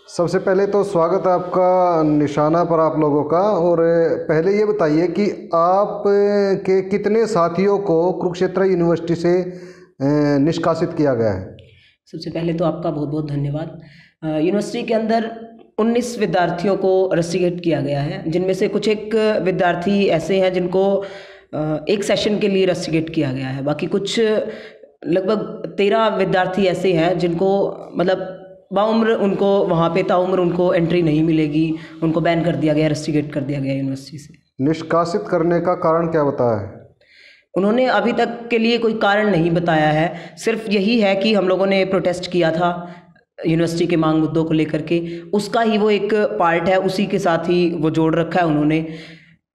सबसे पहले तो स्वागत है आपका निशाना पर आप लोगों का। और पहले ये बताइए कि आप के कितने साथियों को कुरुक्षेत्र यूनिवर्सिटी से निष्कासित किया गया है? सबसे पहले तो आपका बहुत बहुत धन्यवाद। यूनिवर्सिटी के अंदर 19 विद्यार्थियों को रस्टिकेट किया गया है, जिनमें से कुछ एक विद्यार्थी ऐसे हैं जिनको एक सेशन के लिए रस्टिकेट किया गया है। बाकी कुछ लगभग 13 विद्यार्थी ऐसे हैं जिनको मतलब बाउम्र उनको वहाँ पे ताउम्र उनको एंट्री नहीं मिलेगी, उनको बैन कर दिया गया, रस्टिकेट कर दिया गया यूनिवर्सिटी से। निष्कासित करने का कारण क्या बताया है? उन्होंने अभी तक के लिए कोई कारण नहीं बताया है, सिर्फ यही है कि हम लोगों ने प्रोटेस्ट किया था यूनिवर्सिटी के मांग मुद्दों को लेकर के, उसका ही वो एक पार्ट है, उसी के साथ ही वो जोड़ रखा है उन्होंने।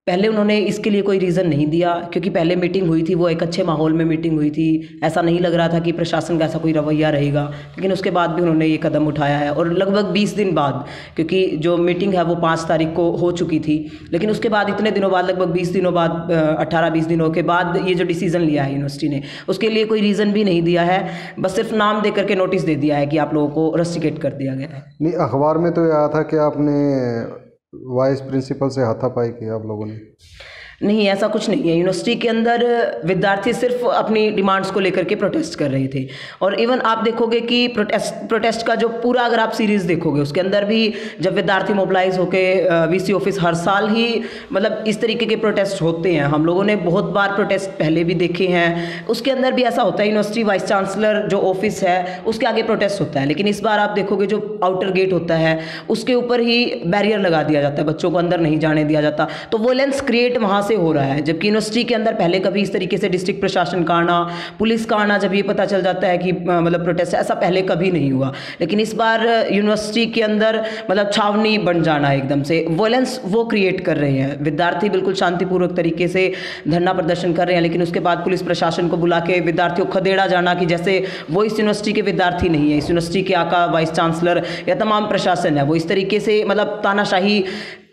पहले उन्होंने इसके लिए कोई रीज़न नहीं दिया, क्योंकि पहले मीटिंग हुई थी वो एक अच्छे माहौल में मीटिंग हुई थी, ऐसा नहीं लग रहा था कि प्रशासन का ऐसा कोई रवैया रहेगा। लेकिन उसके बाद भी उन्होंने ये कदम उठाया है, और लगभग 20 दिन बाद, क्योंकि जो मीटिंग है वो 5 तारीख को हो चुकी थी, लेकिन उसके बाद इतने दिनों बाद, लगभग 20 दिनों बाद, 18-20 दिनों के बाद ये जो डिसीज़न लिया है यूनिवर्सिटी ने, उसके लिए कोई रीज़न भी नहीं दिया है, बस सिर्फ नाम दे करके नोटिस दे दिया है कि आप लोगों को रस्टिकेट कर दिया गया है। नहीं, अखबार में तो ये आया था कि आपने वाइस प्रिंसिपल से हाथापाई की आप लोगों ने। नहीं, ऐसा कुछ नहीं है। यूनिवर्सिटी के अंदर विद्यार्थी सिर्फ अपनी डिमांड्स को लेकर के प्रोटेस्ट कर रहे थे, और इवन आप देखोगे कि प्रोटेस्ट का जो पूरा अगर आप सीरीज़ देखोगे, उसके अंदर भी जब विद्यार्थी मोबिलाइज होके वीसी ऑफिस, हर साल ही मतलब इस तरीके के प्रोटेस्ट होते हैं। हम लोगों ने बहुत बार प्रोटेस्ट पहले भी देखे हैं, उसके अंदर भी ऐसा होता है। यूनिवर्सिटी वाइस चांसलर जो ऑफिस है उसके आगे प्रोटेस्ट होता है, लेकिन इस बार आप देखोगे जो आउटर गेट होता है उसके ऊपर ही बैरियर लगा दिया जाता है, बच्चों को अंदर नहीं जाने दिया जाता, तो वोलेंस क्रिएट वहाँ से हो रहा है। जबकि यूनिवर्सिटी के अंदर पहले कभी इस तरीके से डिस्ट्रिक्ट प्रशासन का आना, पुलिस का आना, जब ये पता चल जाता है कि मतलब प्रोटेस्ट, ऐसा पहले कभी नहीं हुआ। लेकिन इस बार यूनिवर्सिटी के अंदर मतलब छावनी बन जाना, एकदम से वोलेंस वो क्रिएट कर रहे हैं। विद्यार्थी बिल्कुल शांतिपूर्वक तरीके से धरना प्रदर्शन कर रहे हैं, लेकिन उसके बाद पुलिस प्रशासन को बुला के विद्यार्थियों को खदेड़ा जाना कि जैसे वो इस यूनिवर्सिटी के विद्यार्थी नहीं है, इस यूनिवर्सिटी के आका वाइस चांसलर या तमाम प्रशासन है, वो इस तरीके से मतलब तानाशाही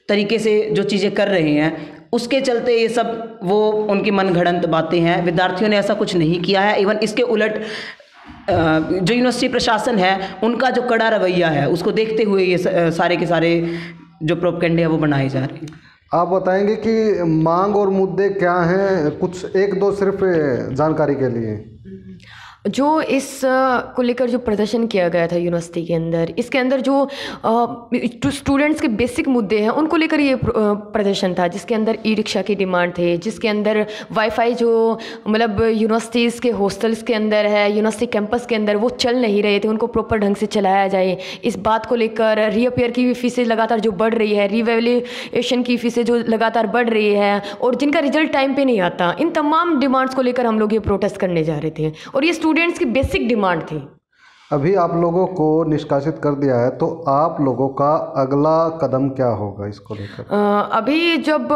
तरीके से जो चीज़ें कर रहे हैं, उसके चलते ये सब वो उनकी मनगढ़ंत बातें हैं। विद्यार्थियों ने ऐसा कुछ नहीं किया है। इवन इसके उलट जो यूनिवर्सिटी प्रशासन है उनका जो कड़ा रवैया है, उसको देखते हुए ये सारे के सारे जो प्रोपेगेंडे हैं वो बनाए जा रहे हैं। आप बताएंगे कि मांग और मुद्दे क्या हैं, कुछ एक दो सिर्फ जानकारी के लिए? जो इस को लेकर जो प्रदर्शन किया गया था यूनिवर्सिटी के अंदर, इसके अंदर जो स्टूडेंट्स के बेसिक मुद्दे हैं उनको लेकर ये प्रदर्शन था, जिसके अंदर ई रिक्शा की डिमांड थे, जिसके अंदर वाईफाई जो मतलब यूनिवर्सिटीज़ के हॉस्टल्स के अंदर है, यूनिवर्सिटी कैंपस के अंदर वो चल नहीं रहे थे, उनको प्रॉपर ढंग से चलाया जाए। इस बात को लेकर रीअपेयर की फीसें लगातार जो बढ़ रही है, रिवैल्यूएशन की फीसें जो लगातार बढ़ रही है, और जिनका रिजल्ट टाइम पे नहीं आता, इन तमाम डिमांड्स को लेकर हम लोग ये प्रोटेस्ट करने जा रहे थे, और ये स्टूडेंट्स की बेसिक डिमांड थी। अभी आप लोगों को निष्कासित कर दिया है, तो आप लोगों का अगला कदम क्या होगा इसको लेकर? अभी जब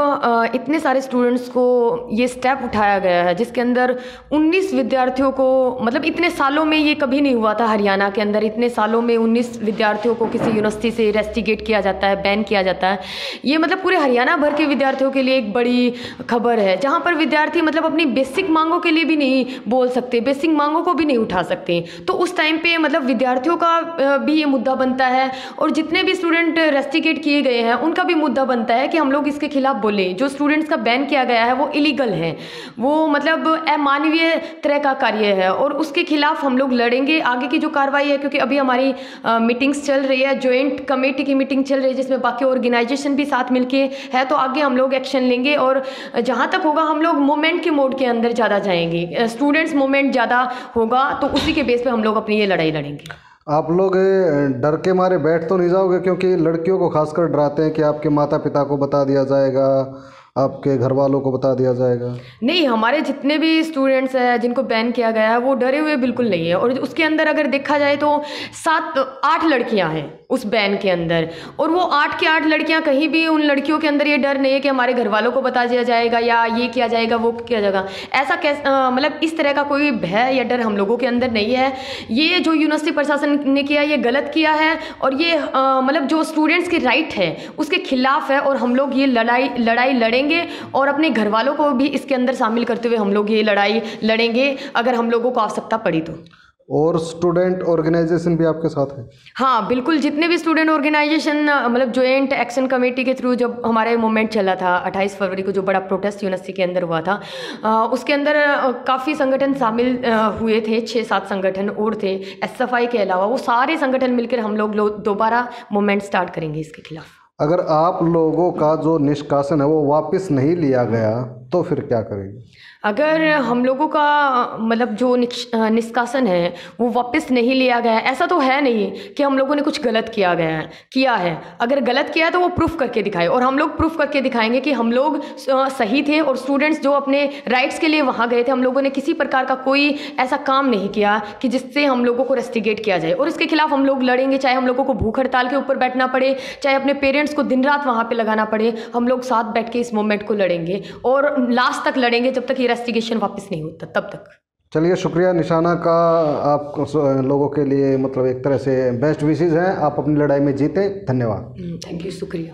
इतने सारे स्टूडेंट्स को ये स्टेप उठाया गया है, जिसके अंदर 19 विद्यार्थियों को, मतलब इतने सालों में ये कभी नहीं हुआ था हरियाणा के अंदर, इतने सालों में 19 विद्यार्थियों को किसी यूनिवर्सिटी से रेस्टिकेट किया जाता है, बैन किया जाता है। ये मतलब पूरे हरियाणा भर के विद्यार्थियों के लिए एक बड़ी खबर है, जहाँ पर विद्यार्थी मतलब अपनी बेसिक मांगों के लिए भी नहीं बोल सकते, बेसिक मांगों को भी नहीं उठा सकते। तो उस टाइम पे मतलब विद्यार्थियों का भी ये मुद्दा बनता है, और जितने भी स्टूडेंट रेस्टिकेट किए गए हैं उनका भी मुद्दा बनता है कि हम लोग इसके खिलाफ बोलें। जो स्टूडेंट्स का बैन किया गया है वो इलीगल है, वो मतलब अमानवीय तरह का कार्य है, और उसके खिलाफ हम लोग लड़ेंगे। आगे की जो कार्रवाई है, क्योंकि अभी हमारी मीटिंग्स चल रही है, जॉइंट कमेटी की मीटिंग चल रही है, जिसमें बाकी ऑर्गेनाइजेशन भी साथ मिलके है, तो आगे हम लोग एक्शन लेंगे, और जहाँ तक होगा हम लोग मूवमेंट के मोड के अंदर ज़्यादा जाएंगे। स्टूडेंट्स मूवमेंट ज़्यादा होगा तो उसी के बेस पे हम लोग अपनी ये लड़ाई लड़ेंगे। आप लोग डर के मारे बैठ तो नहीं जाओगे? क्योंकि लड़कियों को खासकर डराते हैं कि आपके माता पिता को बता दिया जाएगा, आपके घर वालों को बता दिया जाएगा। नहीं, हमारे जितने भी स्टूडेंट्स हैं जिनको बैन किया गया है वो डरे हुए बिल्कुल नहीं है, और उसके अंदर अगर देखा जाए तो 7-8 लड़कियां हैं उस बैन के अंदर, और वो 8 की 8 लड़कियां, कहीं भी उन लड़कियों के अंदर ये डर नहीं है कि हमारे घर वालों को बता दिया जाएगा या ये किया जाएगा वो किया जाएगा। ऐसा मतलब इस तरह का कोई भय या डर हम लोगों के अंदर नहीं है। ये जो यूनिवर्सिटी प्रशासन ने किया ये गलत किया है, और ये मतलब जो स्टूडेंट्स के राइट है उसके खिलाफ है, और हम लोग ये लड़ाई लड़ेंगे, और अपने घर वालों को भी इसके अंदर शामिल करते हुए हम लोग ये लड़ाई लड़ेंगे अगर हम लोगों को आवश्यकता पड़ी तो। और स्टूडेंट ऑर्गेनाइजेशन भी आपके साथ है? हाँ बिल्कुल, जितने भी स्टूडेंट ऑर्गेनाइजेशन मतलब जॉइंट एक्शन कमेटी के थ्रू जब हमारा मूवमेंट चला था 28 फरवरी को, जो बड़ा प्रोटेस्ट यूनिवर्सिटी के अंदर हुआ था, उसके अंदर काफ़ी संगठन शामिल हुए थे, 6-7 संगठन और थे SFI के अलावा। वो सारे संगठन मिलकर हम लोग दोबारा मूवमेंट स्टार्ट करेंगे इसके खिलाफ। अगर आप लोगों का जो निष्कासन है वो वापस नहीं लिया गया तो फिर क्या करेंगे? अगर हम लोगों का मतलब जो निष्कासन है वो वापस नहीं लिया गया है, ऐसा तो है नहीं कि हम लोगों ने कुछ गलत किया है। अगर गलत किया है तो वो प्रूफ करके दिखाए, और हम लोग प्रूफ करके दिखाएंगे कि हम लोग सही थे, और स्टूडेंट्स जो अपने राइट्स के लिए वहाँ गए थे, हम लोगों ने किसी प्रकार का कोई ऐसा काम नहीं किया कि जिससे हम लोगों को रेस्टिगेट किया जाए, और इसके खिलाफ हम लोग लड़ेंगे। चाहे हम लोगों को भूख हड़ताल के ऊपर बैठना पड़े, चाहे अपने पेरेंट्स को दिन रात वहाँ पर लगाना पड़े, हम लोग साथ बैठ के इस मूवमेंट को लड़ेंगे और लास्ट तक लड़ेंगे जब तक इन्वेस्टिगेशन वापस नहीं होता तब तक। चलिए, शुक्रिया निशाना का। आप लोगों के लिए मतलब एक तरह से बेस्ट विशेज़ हैं, आप अपनी लड़ाई में जीते। धन्यवाद। थैंक यू, शुक्रिया।